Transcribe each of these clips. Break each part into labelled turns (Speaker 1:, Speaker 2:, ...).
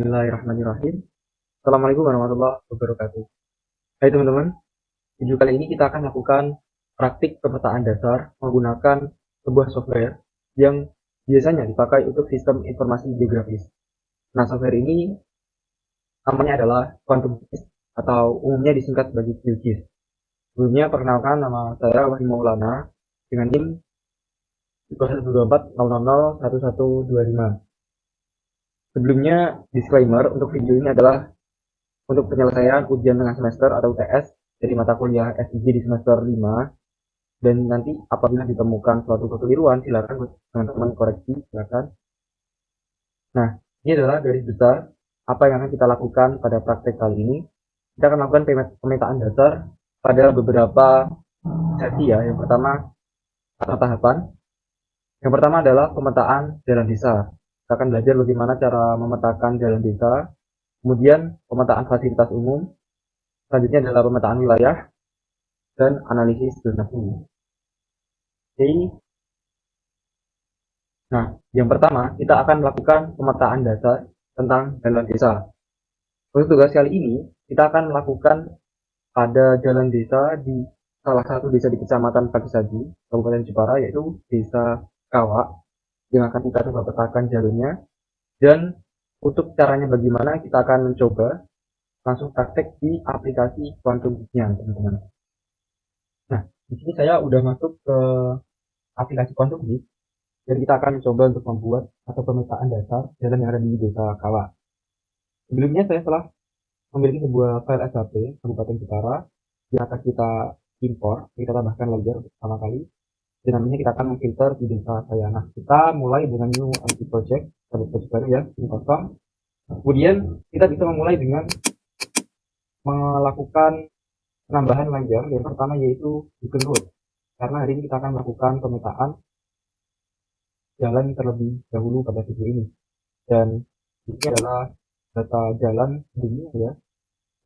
Speaker 1: Bismillahirrahmanirrahim. Assalamualaikum warahmatullahi wabarakatuh. Hai teman-teman, video kali ini kita akan lakukan praktik pemetaan dasar menggunakan sebuah software yang biasanya dipakai untuk sistem informasi geografis. Nah, software ini namanya adalah Quantum GIS atau umumnya disingkat sebagai QGIS. Sebelumnya perkenalkan, nama saya Wahyu Maulana dengan NIM 124001125. Sebelumnya, disclaimer untuk video ini adalah untuk penyelesaian ujian tengah semester atau UTS dari mata kuliah SIG di semester 5, dan nanti apabila ditemukan suatu kekeliruan silakan teman-teman koreksi, silakan. Nah, ini adalah garis besar apa yang akan kita lakukan pada praktek kali ini. Kita akan lakukan pemetaan dasar pada beberapa sesi ya. Yang pertama atau tahapan. Yang pertama adalah pemetaan jalan desa. Kita akan belajar bagaimana cara memetakan jalan desa, kemudian pemetaan fasilitas umum, selanjutnya adalah pemetaan wilayah, dan analisis zonasi. Oke. Nah, yang pertama kita akan melakukan pemetaan dasar tentang jalan desa. Untuk tugas kali ini kita akan melakukan pada jalan desa di salah satu desa di Kecamatan Pagisadi, Kabupaten Jepara, yaitu Desa Kawak, yang akan kita coba petakan jalurnya. Dan untuk caranya bagaimana kita akan mencoba langsung praktek di aplikasi Quantum-nya, teman-teman. Nah, di sini saya udah masuk ke aplikasi Quantum, dan kita akan mencoba untuk membuat atau pemetaan dasar jalan yang ada di Desa Kawak. Sebelumnya saya telah memiliki sebuah file SHP Kabupaten Jepara yang akan kita impor, kita tambahkan layer untuk pertama kali. Dan nantinya kita akan memfilter di desa saya. Nah, kita mulai dengan new IT project, project baru ya, ini kosong. Kemudian kita bisa memulai dengan melakukan penambahan layer. Yang pertama yaitu Google Road. Karena hari ini kita akan melakukan pemetaan jalan terlebih dahulu pada video ini. Dan ini adalah data jalan dunia ya.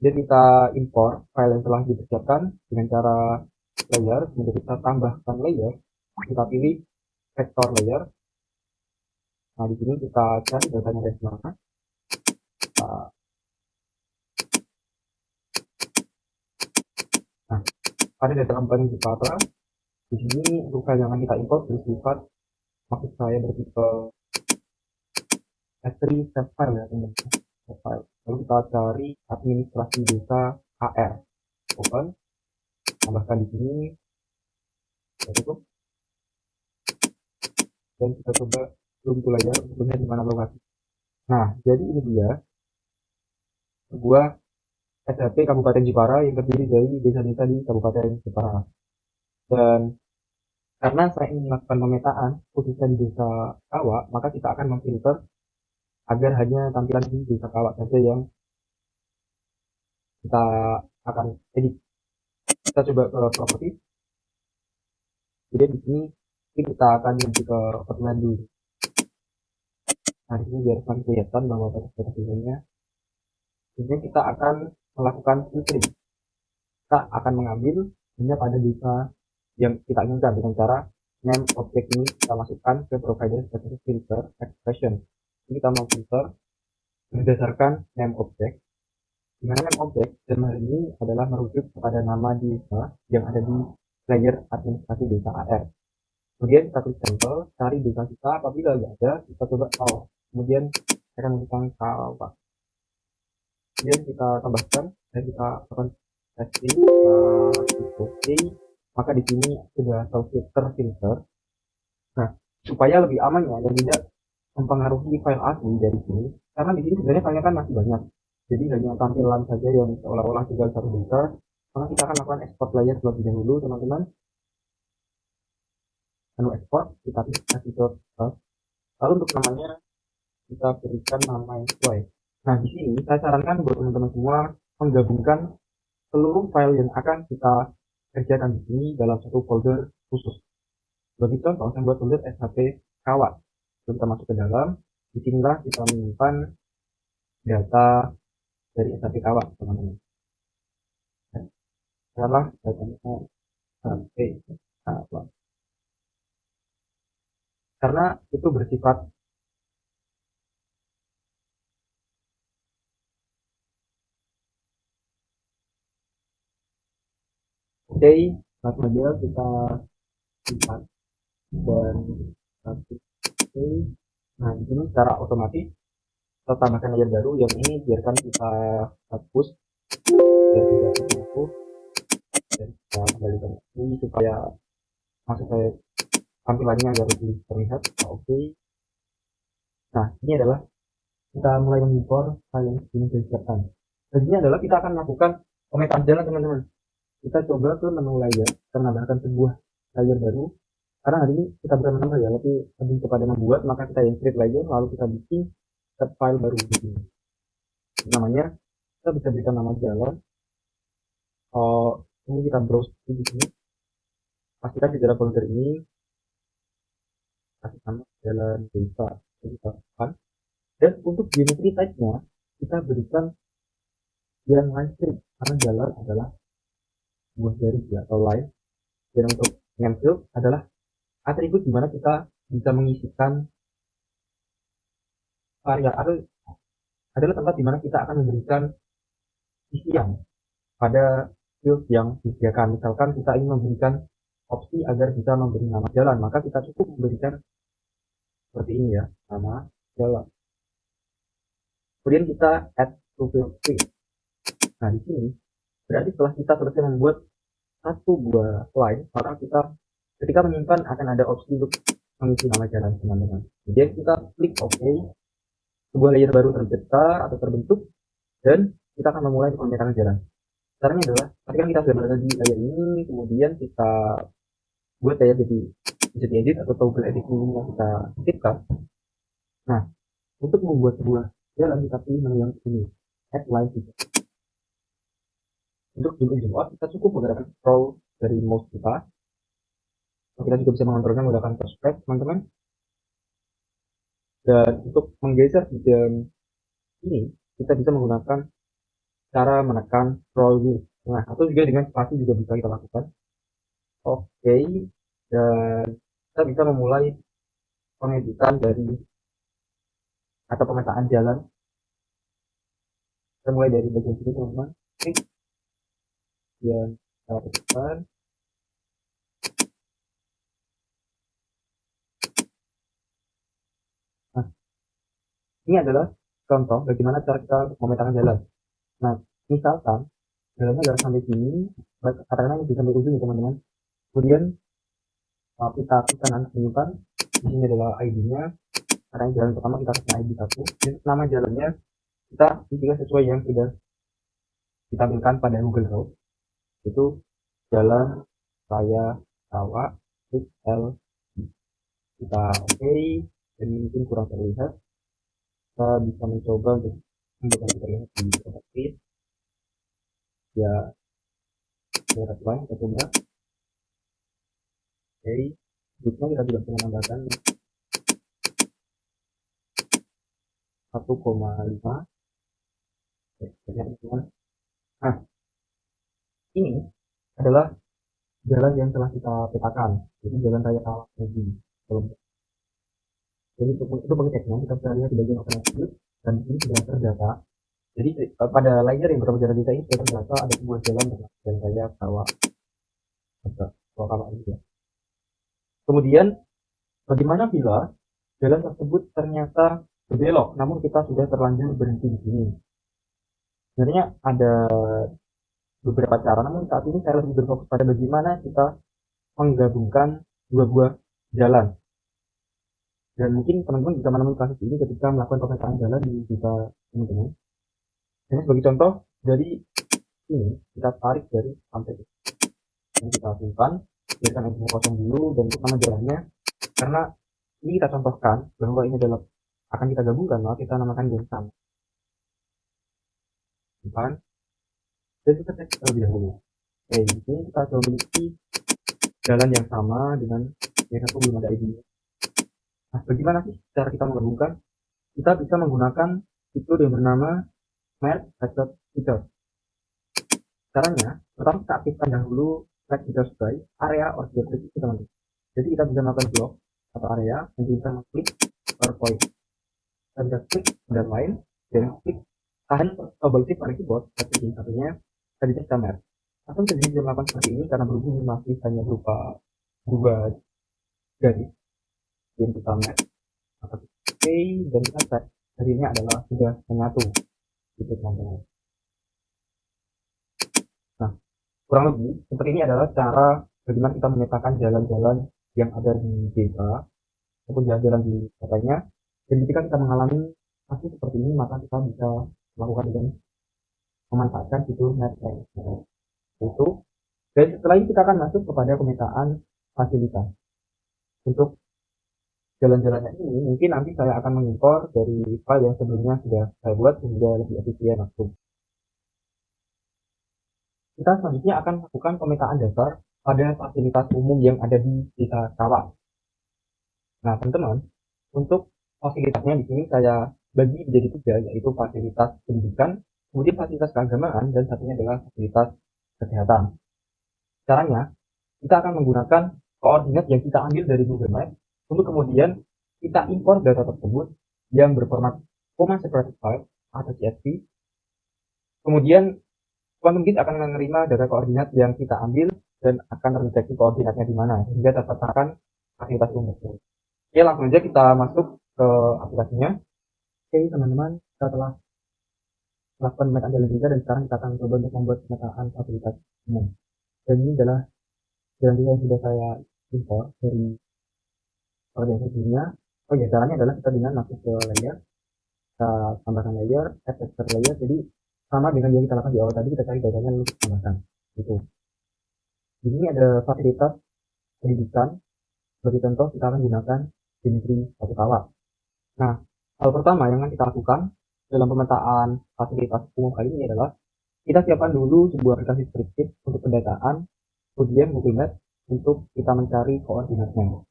Speaker 1: Jadi kita impor file yang telah dipersiapkan dengan cara layer, kemudian kita tambahkan layer, kita pilih vector layer. Nah, di sini kita cari datanya dari mana. Nah, pada data kabupaten Jepara, di sini untuk file yang akan kita import bersifat, maksud saya bertipe S3 save file ya teman-teman. Lalu kita cari administrasi desa AR, open, tambahkan di sini, cukup, dan kita coba zoom to layer untuk melihat di mana lokasi. Nah, jadi ini dia sebuah SHP Kabupaten Jepara yang terdiri dari desa-desa di Kabupaten Jepara. Dan karena saya ingin melakukan pemetaan khususnya di Desa Kawak, maka kita akan memfilter agar hanya tampilan di Desa Kawak saja yang kita akan edit. Kita coba ke properti. Jadi di sini kita akan menuju ke outline dulu. Nah, di sini biar kelihatan bahwa batas desainnya. Kemudian kita akan melakukan filtering. Kita akan mengambil hanya pada desa yang kita inginkan dengan cara name object ini kita masukkan ke provider sebagai filter expression. Ini kita mau filter berdasarkan name object, di mana name object dalam hal ini adalah merujuk kepada nama desa yang ada di layer administrasi desa AR. Kemudian kita klik sampel, cari desa kita, apabila tidak ada kita coba call, kemudian akan menggunakan Kawak. Kemudian kita tambahkan dan kita akan testing OK. Maka di sini sudah terfilter. Nah, supaya lebih aman ya dan tidak mempengaruhi file asli dari sini, karena di sini sebenarnya filenya kan masih banyak. Jadi hanya tampilan saja yang seolah-olah tinggal satu data. Maka kita akan lakukan export layer terlebih dahulu, teman-teman. Menu export, kita kasih ke lalu untuk namanya kita berikan nama yang sesuai. Nah, di sini saya sarankan buat teman-teman semua menggabungkan seluruh file yang akan kita kerjakan di sini dalam satu folder khusus. Bagi contoh, saya buat folder SHP Kawak. Lalu kita masuk ke dalam, disinilah kita menyimpan data dari SHP Kawak, teman-teman. Adalah datanya SHP Kawak. Karena itu bersifat Oke, langsung aja kita simpan dan oke. Nah, di sini secara otomatis kita tambahkan layer baru. Yang ini biarkan kita hapus biar tidak terganggu, dan kita kembalikan ini supaya maksud saya tampilannya agar lebih terlihat. Oke. Nah, ini adalah kita mulai mengimpor file yang ini disiapkan. Dan ini adalah kita akan melakukan pemetaan jalan, teman-teman. Kita coba ke menu layer, kita menambahkan sebuah layer baru. Karena hari ini kita bukan menambah ya, tapi lebih kepada membuat, maka kita insert layer, lalu kita bikin set file baru di sini. Namanya, kita bisa berikan nama jalan. Ini kita browse di sini. Pastikan di dalam folder ini kasih nama jalan desa. Kita tekan. Dan untuk geometry type-nya, kita berikan yang line strip, karena jalan adalah sebuah garis ya, atau line. Dan untuk name field adalah atribut di mana kita bisa mengisikan area, atau adalah tempat di mana kita akan memberikan isian pada field yang disediakan. Misalkan kita ingin memberikan opsi agar bisa memberi nama jalan, maka kita cukup memberikan seperti ini ya, nama jalan. Kemudian kita add to field string. Nah, di sini berarti setelah kita selesai membuat satu buah line, maka kita ketika menyimpan akan ada opsi untuk mengisi nama jalan, teman-teman. Kemudian kita klik OK, sebuah layer baru tercipta atau terbentuk, dan kita akan memulai pemetaan jalan. Caranya adalah ketika kita sudah berada di layer ini, kemudian kita buat layer jadi bisa diedit atau toggle edit ini yang kita aktifkan. Nah, untuk membuat sebuah jalan kita pilih menu yang ini, add line feature. Untuk zoom in zoom out, kita cukup menggunakan scroll dari mouse kita. Kita juga bisa mengontrolnya menggunakan touchpad, teman-teman. Dan untuk menggeser bagian ini, kita bisa menggunakan cara menekan scroll wheel. Nah, atau juga dengan spasi juga bisa kita lakukan. Oke, dan kita bisa memulai pengeditan dari atau pemetaan jalan. Kita mulai dari bagian sini, teman-teman. Klik, dan kita lakukan. Nah, ini adalah contoh bagaimana cara kita memetakan jalan. Nah, misalkan jalannya adalah sampai sini, katakanlah bisa sampai ujung ya, teman-teman. Kemudian kita akan menyimpan. Di sini adalah ID-nya. Karena jalan pertama kita kasih ID 1. Dan nama jalannya kita pilih sesuai yang sudah ditampilkan pada Google Road. Itu jalan raya sawah L. Kita OK, dan mungkin kurang terlihat. Kita bisa mencoba untuk membuat terlihat di properties. Ya, lihat lain kita coba. Oke, berikutnya kita juga bisa menambahkan 1,5. Nah, ini adalah jalan yang telah kita petakan. Jadi jalan raya sawah lagi. Jadi untuk mengeceknya kita bisa lihat di bagian alternatif, dan ini sudah terdata. Jadi pada layer yang beberapa jalan kita ini sudah terdata ada sebuah jalan dan raya sawah. Kemudian bagaimana bila jalan tersebut ternyata berbelok, namun kita sudah terlanjur berhenti di sini? Sebenarnya ada beberapa cara, namun saat ini saya lebih berfokus pada bagaimana kita menggabungkan dua buah jalan. Dan mungkin teman-teman bisa menemukan kasus ini ketika melakukan pemetaan jalan di kita, teman-teman. Ini sebagai contoh, dari ini kita tarik dari sampai ini kita simpan, biarkan ini kosong dulu, dan untuk nama jalannya, karena ini kita contohkan bahwa ini adalah akan kita gabungkan, maka kita namakan yang sama. Simpan, dan kita cek terlebih dahulu. Oke, di sini kita coba memiliki jalan yang sama dengan yang satu belum ada ID. Nah, bagaimana sih cara kita menggabungkan? Kita bisa menggunakan fitur yang bernama Merge Feature. Caranya, pertama kita aktifkan dahulu Select Features by area or geometry, teman-teman. Jadi kita bisa melakukan blok atau area yang bisa mengklik per point. Kita bisa klik dan lain, dan klik tahan double click pada keyboard, satunya kita bisa merge. atau bisa bisa melakukan seperti ini karena berhubung masih hanya berupa dua garis yang kita match atau oke dan kita set jadinya adalah sudah menyatu gitu teman-teman. Nah, kurang lebih seperti ini adalah cara bagaimana kita memetakan jalan-jalan yang ada di desa ataupun jalan-jalan di kotanya. Dan ketika kita mengalami kasus seperti ini, maka kita bisa melakukan dengan memanfaatkan fitur network itu. Dan setelah ini kita akan masuk kepada pemetaan fasilitas. Untuk jalan-jalannya ini mungkin nanti saya akan mengimpor dari file yang sebelumnya sudah saya buat sehingga lebih efisien langsung. Kita selanjutnya akan melakukan pemetaan dasar pada fasilitas umum yang ada di desa Kawak. Nah, teman-teman, untuk fasilitasnya di sini saya bagi menjadi tiga, yaitu fasilitas pendidikan, kemudian fasilitas keagamaan, dan satunya adalah fasilitas kesehatan. Caranya, kita akan menggunakan koordinat yang kita ambil dari Google Maps, untuk kemudian kita impor data tersebut yang berformat Command Separated File atau CSV. Kemudian QuantumGit akan menerima data koordinat yang kita ambil dan akan mendeteksi koordinatnya di mana sehingga dapatkan fasilitas umum. Oke, langsung aja kita masuk ke aplikasinya. Oke, teman-teman, kita telah melakukan pemetaan jalan tiga dan sekarang kita akan coba untuk membuat pemetaan fasilitas umum. Dan ini adalah jalan tiga yang sudah saya import dari organisasinya. Oh ya, caranya adalah kita dengan masuk ke layer, kita tambahkan layer, add texture layer. Jadi sama dengan yang kita lakukan di awal tadi, kita cari datanya lalu kita tambahkan. Gitu. Di sini ada fasilitas pendidikan. Sebagai contoh, kita akan gunakan Dimitri satu kawat. Nah, hal pertama yang akan kita lakukan dalam pemetaan fasilitas umum kali ini adalah kita siapkan dulu sebuah aplikasi spreadsheet untuk pendataan, kemudian Google Maps untuk kita mencari koordinatnya.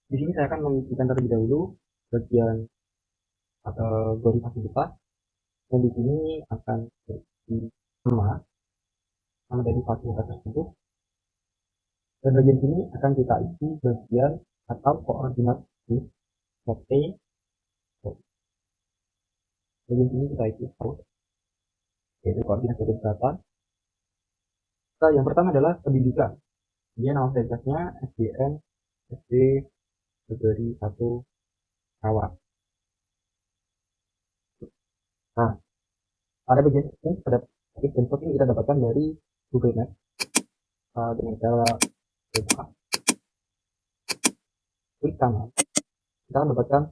Speaker 1: Di sini saya akan mengisikan terlebih dahulu bagian kategori fasilitas, dan di sini akan berisi nama dari fasilitas tersebut. Dan bagian sini akan kita isi bagian atau koordinat T. Bagian sini kita isi out, yaitu koordinat dari data. Nah, yang pertama adalah pendidikan. Dia nama fasilitasnya SDN SD Negeri 1 Kawak. Nah, pada bagian ini pada info ini kita dapatkan dari Google Maps dengan cara buka klik kanan. Kita akan dapatkan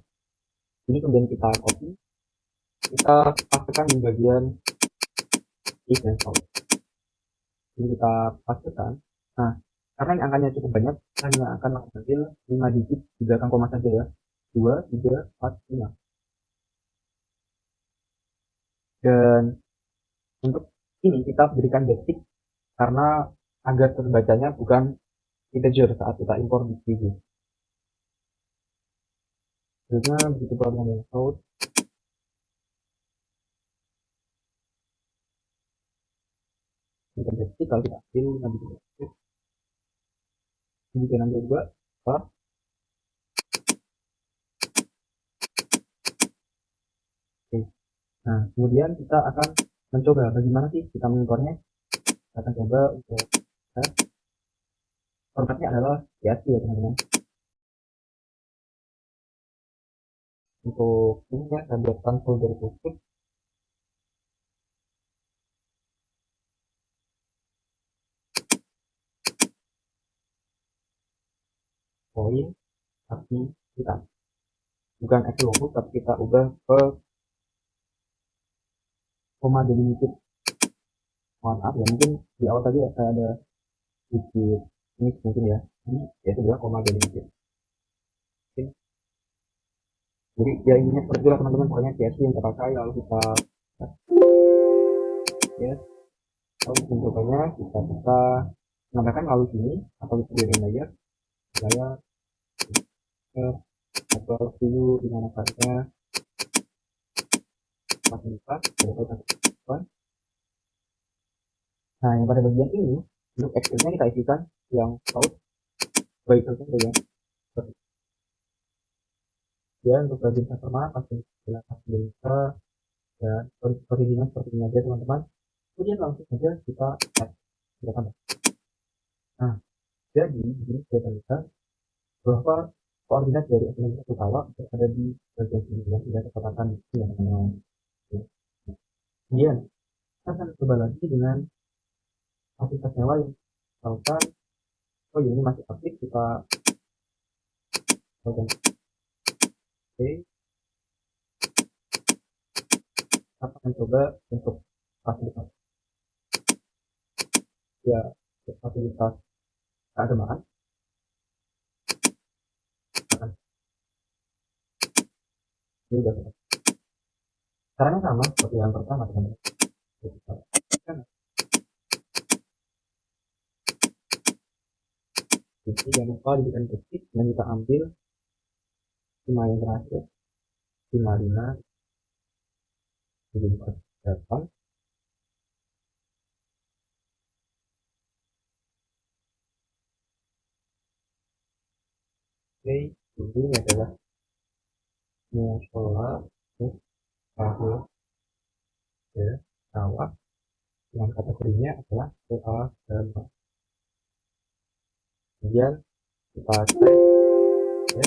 Speaker 1: ini, kemudian kita copy, kita pastikan di bagian if dan out. Ini kita pastikan. Nah, karena ini angkanya cukup banyak, hanya akan mengambil 5 digit di belakang koma saja ya. 2, 3, 4, 5. Dan untuk ini kita berikan basic karena agar terbacanya bukan integer saat kita impor di sini. Selanjutnya begitu program yang out. Kita basic kalau kita ambil nanti kita basic. Ini kita ambil juga. Oke. Nah, kemudian kita akan mencoba bagaimana sih kita mengimpornya. Kita akan coba untuk formatnya adalah CSV ya teman-teman. Untuk ini ya, saya buatkan folder khusus. Poin tapi kita bukan Excel workbook, tapi kita ubah ke koma delimited. Mohon maaf ya, mungkin di awal tadi saya ada sedikit ini mungkin ya. Ini yaitu adalah koma delimited. Oke. Jadi ya intinya seperti itulah teman-teman, pokoknya CSV yang kita pakai lalu kita ya, lalu mencobanya kita bisa menambahkan lalu sini atau kita biarin layer saya atau view di mana saja fasilitas. Nah, yang pada bagian ini untuk Excel-nya kita isikan yang out baik saja ya. Ya, untuk bagian customer pasti jelaskan bisa dan perizinan seperti ini aja teman-teman. Kemudian langsung saja kita add. kita tambah. Nah, jadi di sini kita terlihat bahwa koordinat dari epsilon satu kawak berada di bagian sini yang tidak terkatakan di sini, teman-teman. Kemudian kita akan coba lagi dengan fasilitas yang lain. Misalkan, oh ya ini masih aktif, kita bagian oke. Kita akan coba untuk fasilitas ya fasilitas keagamaan. Ini udah caranya sama seperti yang pertama, teman-teman. Jadi jangan lupa diberikan ketik dan kita ambil 5 yang terakhir, 55, 78. Oke, ini adalah musola kahul ya kawak yang kategorinya adalah keagama. Kemudian kita cek ya.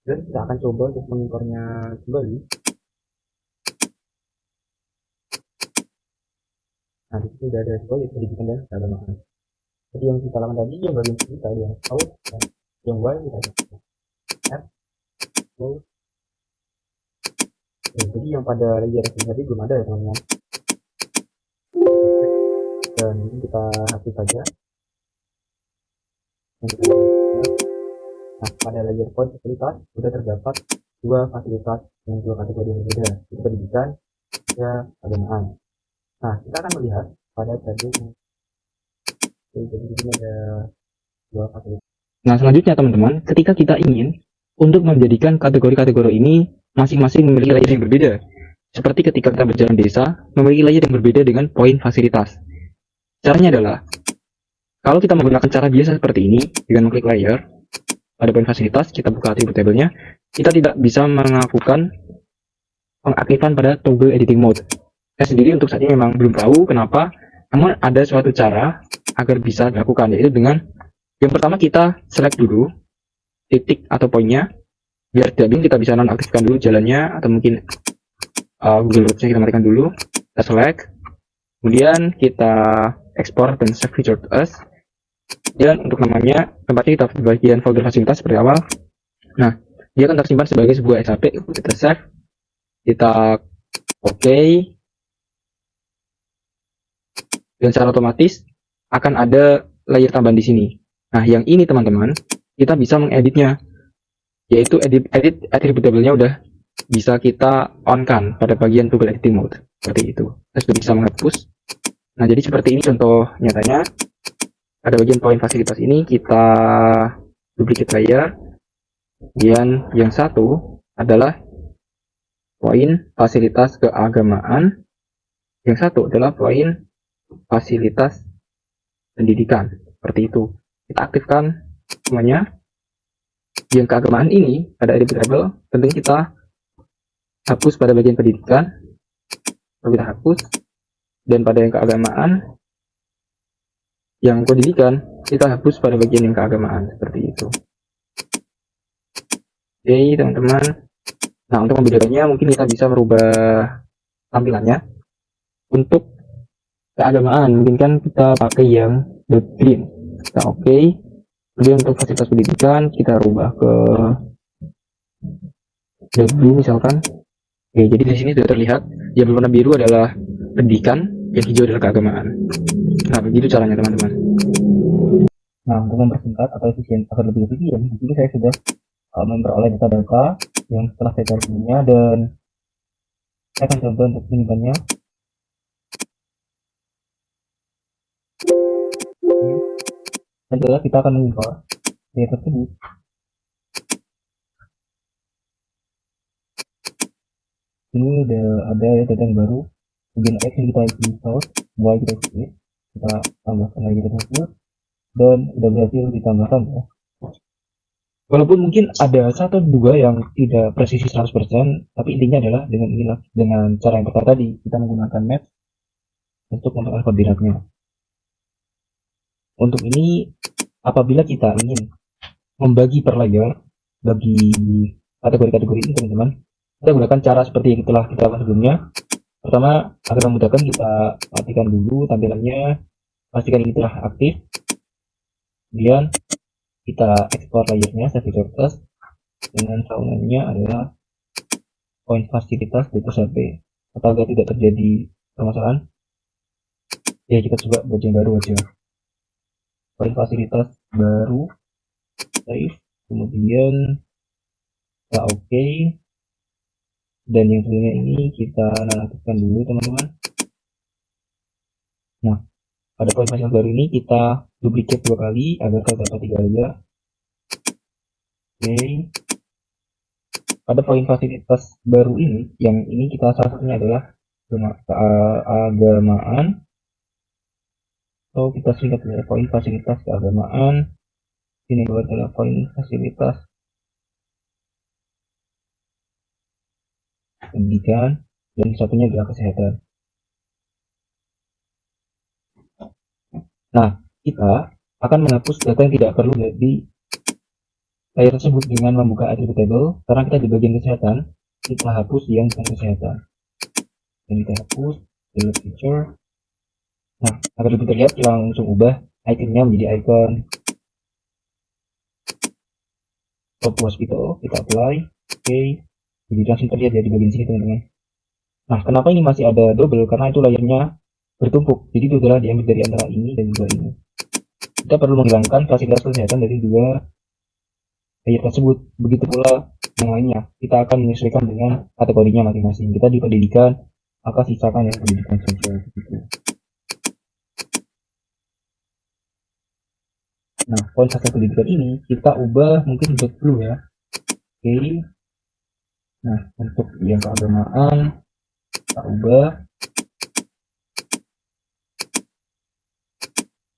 Speaker 1: Dan kita akan coba untuk mengimpornya kembali. Nah, di sini sudah ada dua, yaitu pendidikan dan keagamaan. Jadi yang kita lakukan tadi yang bagian kita yang out dan yang Y kita F O. Jadi yang pada layer tadi belum ada ya teman-teman. Dan ini kita hapus saja. Nah, pada layer point fasilitas sudah terdapat dua fasilitas yang dua kategori yang berbeda, yaitu pendidikan dan keagamaan. Nah, kita akan melihat pada tabel. Jadi di sini ada dua fasilitas.
Speaker 2: Nah, selanjutnya teman-teman, ketika kita ingin untuk menjadikan kategori-kategori ini masing-masing memiliki layer yang berbeda, seperti ketika kita berjalan desa, memiliki layer yang berbeda dengan poin fasilitas. Caranya adalah, kalau kita menggunakan cara biasa seperti ini, dengan mengklik layer, pada poin fasilitas, kita buka atribut tabelnya, kita tidak bisa melakukan pengaktifan pada toggle editing mode. Saya sendiri untuk saat ini memang belum tahu kenapa, namun ada suatu cara agar bisa dilakukan, yaitu dengan yang pertama kita select dulu titik atau poinnya, biar tidak bingung kita bisa nonaktifkan dulu jalannya, atau mungkin Google Worksnya kita matikan dulu, kita select, kemudian kita export dan save feature to as, dan untuk namanya tempatnya kita di bagian folder fasilitas seperti awal. Nah, dia akan tersimpan sebagai sebuah SAP, kita save, kita OK, dan secara otomatis akan ada layer tambahan di sini. Nah, yang ini teman-teman, kita bisa mengeditnya, yaitu edit attribute tabelnya udah bisa kita on kan pada bagian toggle editing mode, seperti itu. Kita sudah bisa menghapus. Nah, jadi seperti ini contoh nyatanya. Pada bagian poin fasilitas ini kita duplicate layer, kemudian yang satu adalah poin fasilitas keagamaan, yang satu adalah poin fasilitas pendidikan, seperti itu. Kita aktifkan semuanya. Yang keagamaan ini pada edit table tentunya kita hapus pada bagian pendidikan, lalu kita hapus, dan pada yang keagamaan, yang pendidikan kita hapus pada bagian yang keagamaan, seperti itu. Oke teman-teman, nah untuk membedakannya mungkin kita bisa merubah tampilannya. Untuk keagamaan mungkin kan kita pakai yang green, kita oke. Kemudian untuk fasilitas pendidikan kita rubah ke blue misalkan. Oke, jadi di sini sudah terlihat yang berwarna biru adalah pendidikan, yang hijau adalah keagamaan. Nah, begitu caranya teman-teman.
Speaker 1: Nah, untuk mempersingkat atau efisien agar lebih efisien, di sini saya sudah memperoleh data-data yang setelah saya cari sebelumnya, dan saya akan coba untuk menyimpannya. Dan juga kita akan mengimpor layer tersebut. Ini udah ada ya data yang baru. Bagian X yang kita isi source, Y kita isi, kita tambahkan lagi tersebut, dan udah berhasil ditambahkan ya.
Speaker 2: Walaupun mungkin ada satu dua yang tidak presisi 100%, tapi intinya adalah dengan cara yang pertama tadi, kita menggunakan map untuk memperoleh koordinatnya. Untuk ini, apabila kita ingin membagi per layer, bagi kategori-kategori ini teman-teman, kita gunakan cara seperti yang telah kita lakukan sebelumnya. Pertama, agar memudahkan kita matikan dulu tampilannya, pastikan ini telah aktif, kemudian kita ekspor layernya, save resources, dengan saungannya adalah poin fasilitas DTSP. Apabila tidak terjadi permasalahan, ya kita coba buat yang baru aja. Poin fasilitas baru, save, kemudian kita oke, dan yang sebelumnya ini kita nonaktifkan dulu teman-teman. Nah, pada poin fasilitas baru ini kita duplicate 2 kali agar kita dapat 3 aja. Oke. Pada poin fasilitas baru ini, yang ini kita salah satunya adalah keagamaan. So kita singkat adalah poin fasilitas keagamaan. Ini adalah poin fasilitas pendidikan, dan satunya adalah kesehatan. Nah, kita akan menghapus data yang tidak perlu di layar tersebut dengan membuka attribute table. Karena kita di bagian kesehatan, kita hapus yang bukan kesehatan. Dan kita hapus delete feature. Nah, agar lebih terlihat, kita langsung ubah ikonnya menjadi icon top hospital. Kita apply. Oke. Jadi langsung terlihat di bagian sini teman-teman. Nah, kenapa ini masih ada double? Karena itu layarnya bertumpuk. Jadi itu adalah diambil dari antara ini dan juga ini. Kita perlu menghilangkan fasilitas kesehatan dari dua layer tersebut. Begitu pula yang lainnya. Kita akan menyesuaikan dengan kategorinya masing-masing. Kita di pendidikan, maka sisakan yang pendidikan saja. Nah, poin fasilitas pendidikan ini kita ubah mungkin untuk blue ya. Oke. Nah, untuk yang keagamaan kita ubah.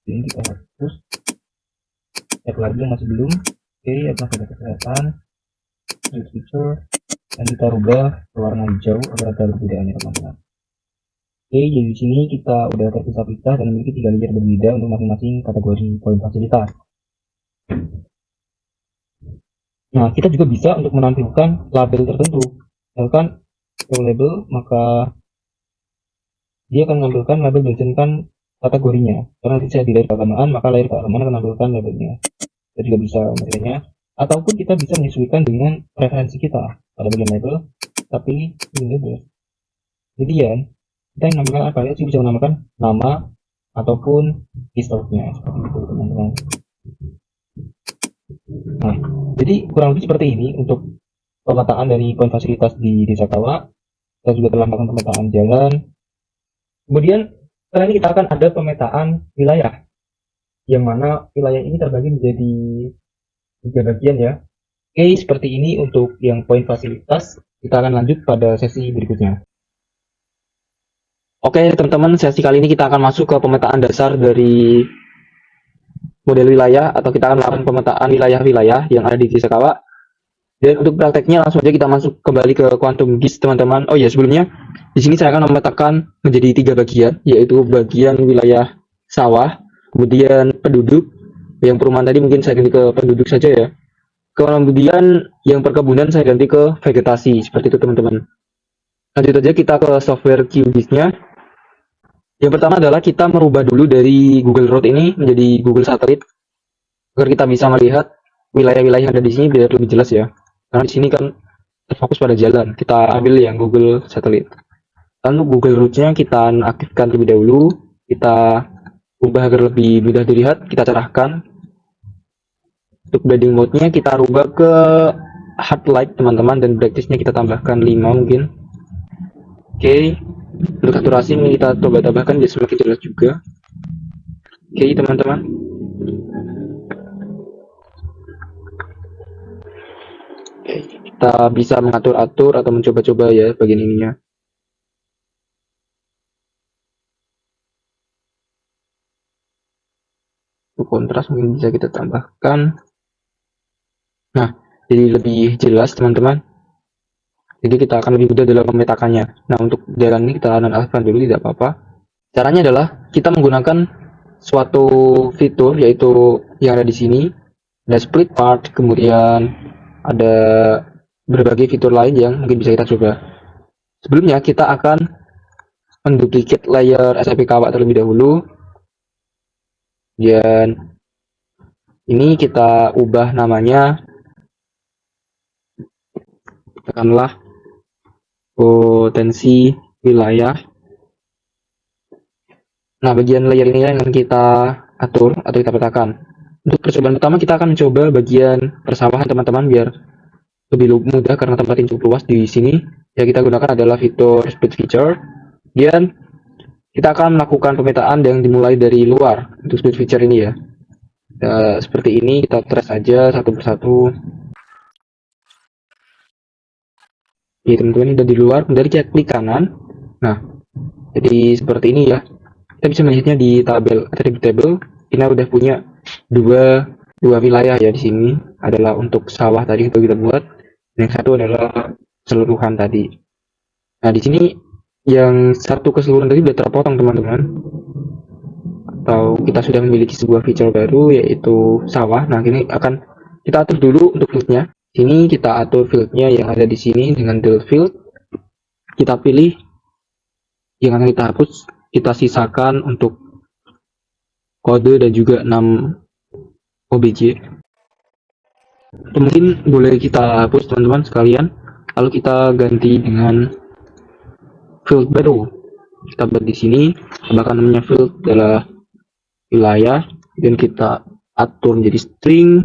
Speaker 2: Ini kita hapus. Cek lagi yang masih belum. Oke, atas ada kesehatan, feature, dan kita rubah ke warna hijau agar ada perbedaannya teman-teman. Oke, jadi di sini kita udah terpisah-pisah dan memiliki 3 layer berbeda untuk masing-masing kategori poin fasilitas. Nah, kita juga bisa untuk menampilkan label tertentu. Misalkan label, maka dia akan menampilkan label berdasarkan kategorinya. Karena nanti saya di layar keagamaan, maka layar keagamaan akan menampilkan labelnya. Kita juga bisa memberikannya. Ataupun kita bisa menyesuaikan dengan preferensi kita pada bagian label, tapi ini label. Kemudian kita yang menambahkan apa ya? Bisa menambahkan nama ataupun keystroke-nya seperti itu teman-teman. Nah, jadi kurang lebih seperti ini untuk pemetaan dari poin fasilitas di Desa Kawa. Kita juga telah melakukan pemetaan jalan. Kemudian setelah ini kita akan ada pemetaan wilayah, yang mana wilayah ini terbagi menjadi 3 bagian ya. Oke, seperti ini untuk yang poin fasilitas. Kita akan lanjut pada sesi berikutnya. Oke teman-teman, sesi kali ini kita akan masuk ke pemetaan dasar dari model wilayah, atau kita akan melakukan pemetaan wilayah-wilayah yang ada di Desa Kawa. Dan untuk prakteknya langsung aja kita masuk kembali ke Quantum GIS teman-teman. Oh ya, sebelumnya di sini saya akan memetakan menjadi 3 bagian, yaitu bagian wilayah sawah, kemudian penduduk, yang perumahan tadi mungkin saya ganti ke penduduk saja ya. Kemudian yang perkebunan saya ganti ke vegetasi, seperti itu teman-teman. Lanjut aja kita ke software QGIS-nya. Yang pertama adalah kita merubah dulu dari Google Road ini menjadi Google Satelit, agar kita bisa melihat wilayah-wilayah yang ada di sini biar lebih jelas ya. Karena di sini kan terfokus pada jalan. Kita ambil yang Google Satelit. Lalu Google Road-nya kita aktifkan terlebih dahulu. Kita ubah agar lebih mudah dilihat. Kita cerahkan. Untuk blending mode-nya kita rubah ke hard light teman-teman, dan brightness-nya kita tambahkan 5 mungkin. Oke. Untuk saturasi ini kita coba tambahkan biar semakin jelas juga. Oke teman-teman. Oke, kita bisa mengatur-atur atau mencoba-coba ya bagian ininya. Untuk kontras mungkin bisa kita tambahkan. Nah, jadi lebih jelas teman-teman. Jadi kita akan lebih mudah dalam memetakannya. Nah, untuk jalan ini kita nonaktifkan dulu, tidak apa-apa. Caranya adalah kita menggunakan suatu fitur, yaitu yang ada di sini. Ada split part, kemudian ada berbagai fitur lain yang mungkin bisa kita coba. Sebelumnya kita akan menduplicate layer SAP Kawak terlebih dahulu. Dan ini kita ubah namanya, katakanlah potensi wilayah. Nah, bagian layer ini yang akan kita atur atau kita petakan. Untuk percobaan pertama kita akan mencoba bagian persawahan teman-teman biar lebih mudah karena tempat yang cukup luas di sini. Yang kita gunakan adalah fitur split feature. Dan kita akan melakukan pemetaan yang dimulai dari luar untuk split feature ini ya. Seperti ini kita trace aja satu persatu. Oke teman-teman, ini udah di luar, kemudian kita klik kanan. Nah, jadi seperti ini ya. Kita bisa melihatnya di tabel attribute table. Kita udah punya dua wilayah ya. Di sini adalah untuk sawah tadi itu kita buat, dan yang satu adalah keseluruhan tadi. Nah, di sini yang satu keseluruhan tadi sudah terpotong teman-teman. Atau kita sudah memiliki sebuah feature baru yaitu sawah. Nah, ini akan kita atur dulu untuk fieldnya. Sini kita atur fieldnya yang ada di sini dengan delete field. Kita pilih yang akan kita hapus, kita sisakan untuk kode dan juga 6 OBJ. Mungkin boleh kita hapus teman-teman sekalian, lalu kita ganti dengan field baru. Kita buat di sini, bahkan namanya field adalah wilayah, dan kita atur menjadi string.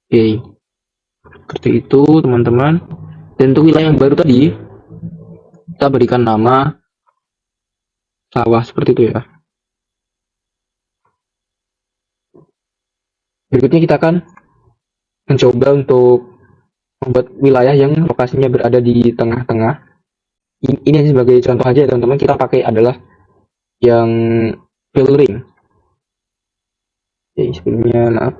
Speaker 2: Oke, seperti itu teman-teman. Dan untuk wilayah yang baru tadi, kita berikan nama sawah seperti itu ya. Berikutnya kita akan mencoba untuk membuat wilayah yang lokasinya berada di tengah-tengah. Ini sebagai contoh aja teman-teman, kita pakai adalah yang fill ring. Oke, sebelumnya maaf.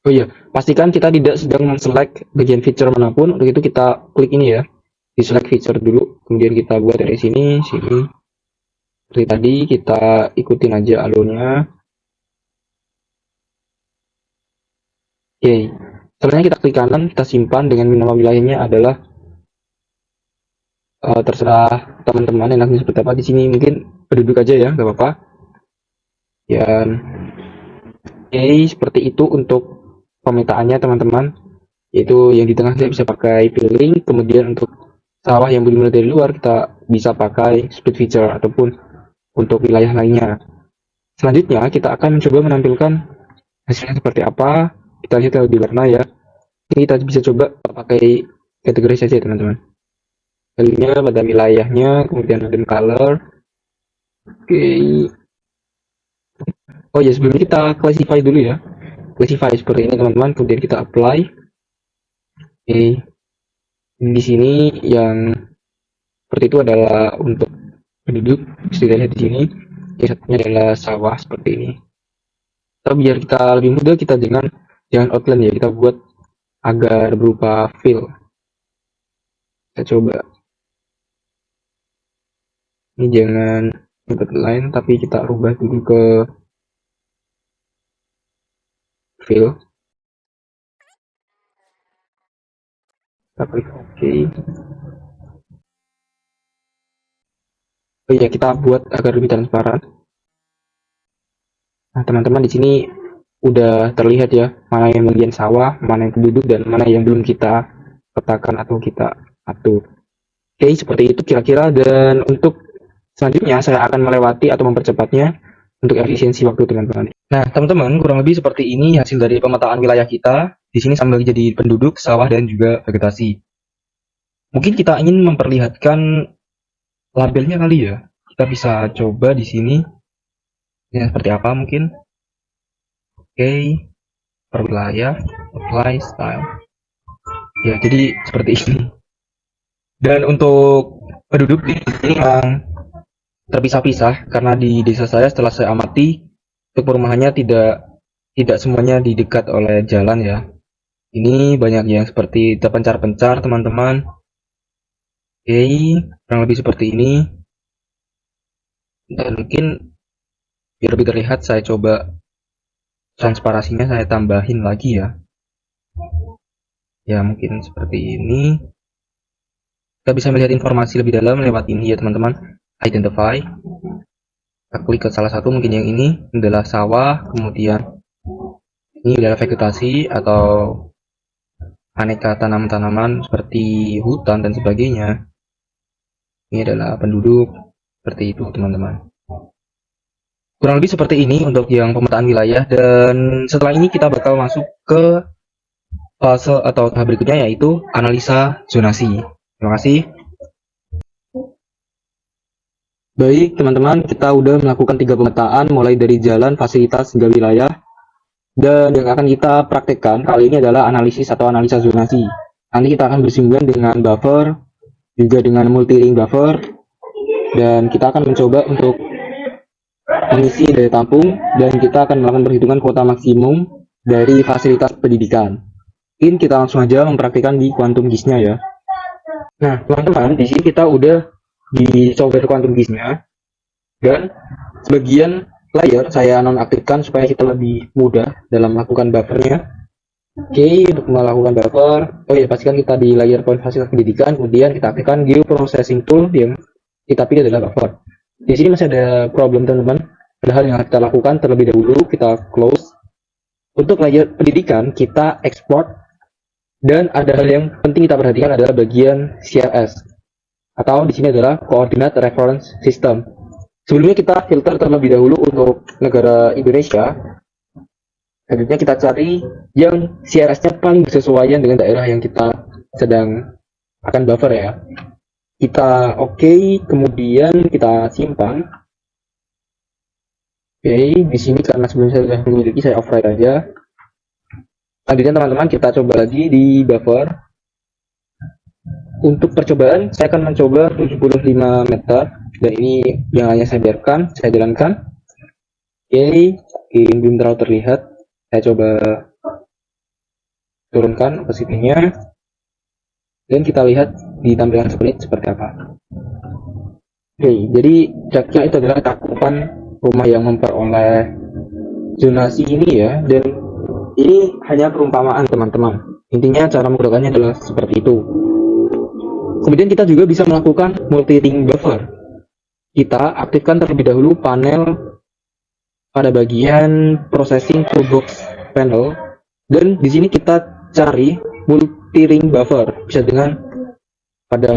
Speaker 2: Oh iya, pastikan kita tidak sedang men-select bagian feature manapun. Untuk itu kita klik ini ya, di select feature dulu, kemudian kita buat dari sini. Seperti tadi, kita ikutin aja alurnya. Oke, selanjutnya kita klik kanan, kita simpan dengan nama wilayahnya adalah terserah teman-teman enaknya seperti apa. Di sini mungkin penduduk aja ya, nggak apa-apa. Dan oke, seperti itu untuk pemetaannya teman-teman, yaitu yang di tengah saya bisa pakai filling, kemudian untuk sawah yang benar-benar dari luar kita bisa pakai split feature ataupun untuk wilayah lainnya. Selanjutnya kita akan mencoba menampilkan hasilnya seperti apa. Kita lihat lebih warna ya. Ini kita bisa coba pakai kategori saja teman-teman. Value-nya pada wilayahnya, kemudian ada color. Oke. Oh ya, sebelumnya kita classify dulu ya. Classify seperti ini teman-teman, kemudian kita apply. Oke. Di sini yang seperti itu adalah untuk penduduk, bisa dilihat di sini. Yang satunya adalah sawah seperti ini. Tapi biar kita lebih mudah, kita jangan outline ya, kita buat agar berupa fill. Kita coba. Ini jangan outline, tapi kita rubah dulu ke fill. Kita klik OK. Oh iya, kita buat agar lebih transparan. Nah, teman-teman di sini udah terlihat ya, mana yang bagian sawah, mana yang penduduk, dan mana yang belum kita petakan atau kita atur. Oke, seperti itu kira-kira. Dan untuk selanjutnya saya akan melewati atau mempercepatnya untuk efisiensi waktu teman-teman. Nah, teman-teman, kurang lebih seperti ini hasil dari pemetaan wilayah kita. Di sini sambil jadi penduduk, sawah, dan juga vegetasi. Mungkin kita ingin memperlihatkan labelnya kali ya. Kita bisa coba di sini. Ini seperti apa mungkin. Oke, per wilayah, apply style. Ya, jadi seperti ini. Dan untuk penduduk di sini yang terpisah-pisah karena di desa saya setelah saya amati untuk perumahannya tidak semuanya di dekat oleh jalan ya. Ini banyak yang seperti terpencar-pencar teman-teman. Oke, kurang lebih seperti ini. Dan mungkin biar lebih terlihat saya coba transparasinya saya tambahin lagi ya. Ya mungkin seperti ini. Kita bisa melihat informasi lebih dalam lewat ini ya teman-teman. Identify. Kita klik ke salah satu, mungkin yang ini adalah sawah, kemudian ini adalah vegetasi atau aneka tanaman-tanaman seperti hutan dan sebagainya. Ini adalah penduduk, seperti itu teman-teman. Kurang lebih seperti ini untuk yang pemetaan wilayah, dan setelah ini kita bakal masuk ke fase atau tahap berikutnya, yaitu analisa zonasi. Terima kasih. Baik teman-teman, kita udah melakukan 3 pemetaan mulai dari jalan, fasilitas, hingga wilayah. Dan yang akan kita praktekkan kali ini adalah analisis atau analisa zonasi. Nanti kita akan bersinggungan dengan buffer, juga dengan multi-ring buffer, dan kita akan mencoba untuk mengisi daya tampung, dan kita akan melakukan perhitungan kuota maksimum dari fasilitas pendidikan. Mungkin kita langsung aja mempraktikkan di Quantum GIS-nya ya. Nah teman-teman, di sini kita udah di software Quantum GIS-nya, dan sebagian layer saya nonaktifkan supaya kita lebih mudah dalam melakukan buffernya. Oke, untuk melakukan buffer, oh ya pastikan kita di layer point fasilitas pendidikan, kemudian kita aktifkan geoprocessing tool yang kita pilih adalah buffer. Di sini masih ada problem teman-teman. Ada hal yang harus kita lakukan terlebih dahulu, kita close. Untuk layer pendidikan kita export, dan ada hal yang penting kita perhatikan adalah bagian CRS, atau di sini adalah Coordinate Reference System. Sebelumnya kita filter terlebih dahulu untuk negara Indonesia. Selanjutnya kita cari yang CRS-nya paling bersesuaian dengan daerah yang kita sedang akan buffer ya. Kita oke, kemudian kita simpan. Oke, di sini karena sebelumnya saya sudah memiliki, saya override aja. Selanjutnya teman-teman kita coba lagi di buffer. Untuk percobaan saya akan mencoba 75 meter, dan ini yang hanya saya biarkan, saya jalankan. Oke, ini belum terlalu terlihat. Saya coba turunkan opacity-nya, dan kita lihat di tampilan seperti apa. Oke, jadi kira-kira itu adalah cakupan rumah yang memperoleh zonasi ini ya, dan ini hanya perumpamaan teman-teman. Intinya cara menggunakannya adalah seperti itu. Kemudian kita juga bisa melakukan multi-ring buffer. Kita aktifkan terlebih dahulu panel pada bagian processing toolbox panel, dan di sini kita cari multi-ring buffer. Bisa dengan pada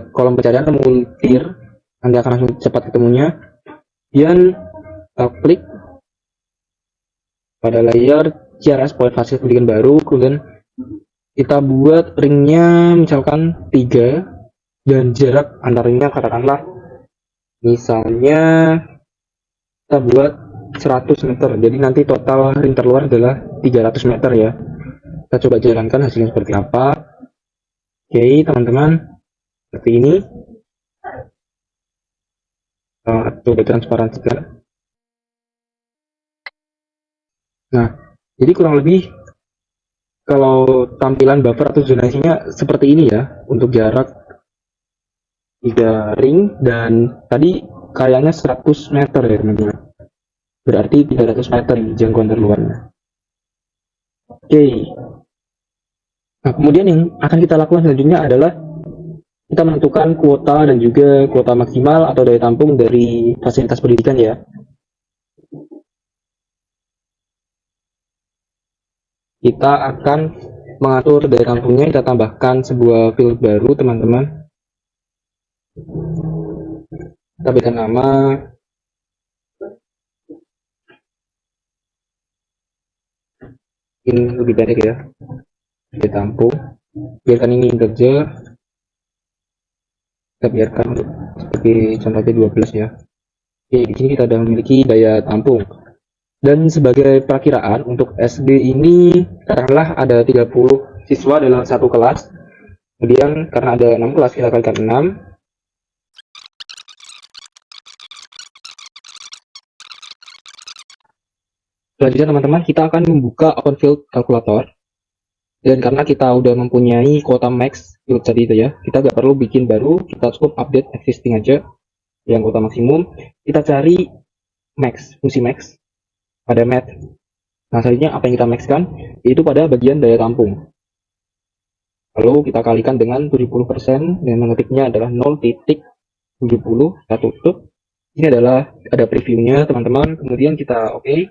Speaker 2: kolom pencarian multir, Anda akan langsung cepat ketemunya. Dan klik pada layer CRS point fasilitas pendidikan baru, kemudian kita buat ringnya misalkan 3, dan jarak antar ringnya katakanlah misalnya kita buat 100 meter, jadi nanti total ring terluar adalah 300 meter ya. Kita coba jalankan hasilnya seperti apa. Oke teman-teman, seperti ini. Coba transparansikan. Nah, jadi kurang lebih kalau tampilan buffer atau zonasinya seperti ini ya, untuk jarak 3 ring, dan tadi kayaknya 100 meter ya teman-teman. Berarti 300 meter jangkauan terluarnya. Oke. Nah, kemudian yang akan kita lakukan selanjutnya adalah kita menentukan kuota dan juga kuota maksimal atau daya tampung dari fasilitas pendidikan ya. Kita akan mengatur daya tampungnya, kita tambahkan sebuah field baru teman-teman. Kita berikan nama ini lebih pendek ya, daya tampung. Biarkan ini integer, kita biarkan seperti contohnya 12 ya. Oke, di sini kita sudah memiliki daya tampung. Dan sebagai perakiraan untuk SD ini katakanlah ada 30 siswa dalam satu kelas. Kemudian karena ada 6 kelas, kita kalikan 6. Selanjutnya teman-teman, kita akan membuka open field calculator. Dan karena kita udah mempunyai kuota max field tadi itu ya, kita nggak perlu bikin baru, kita cukup update existing aja yang kuota maksimum. Kita cari max, fungsi max pada math. Nah, selanjutnya apa yang kita maxkan yaitu pada bagian daya tampung. Lalu kita kalikan dengan 70% dan mengetiknya adalah 0.70 kita tutup. Ini adalah ada previewnya teman-teman. Kemudian kita oke.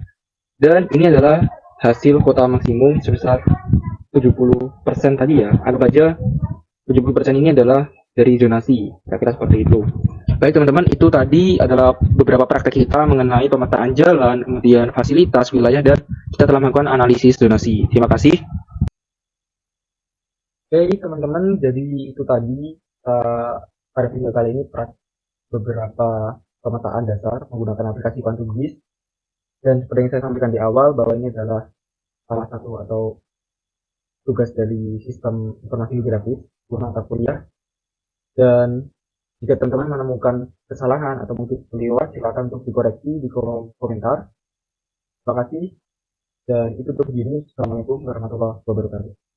Speaker 2: Dan ini adalah hasil kuota maksimum sebesar 70% tadi ya. Anggap aja 70% ini adalah dari zonasi. Kira-kira seperti itu. Baik teman-teman, itu tadi adalah beberapa praktek kita mengenai pemetaan jalan, kemudian fasilitas, wilayah, dan kita telah melakukan analisis zonasi. Terima kasih.
Speaker 1: Oke teman-teman, jadi itu tadi pada video kali ini beberapa pemetaan dasar menggunakan aplikasi QuantumGIS. Dan seperti yang saya sampaikan di awal bahwa ini adalah salah satu atau tugas dari sistem informasi geografis mata kuliah. Dan jika teman-teman menemukan kesalahan atau mungkin keliruan, silakan untuk dikoreksi di kolom komentar. Terima kasih dan itu untuk video ini. Assalamualaikum warahmatullahi wabarakatuh.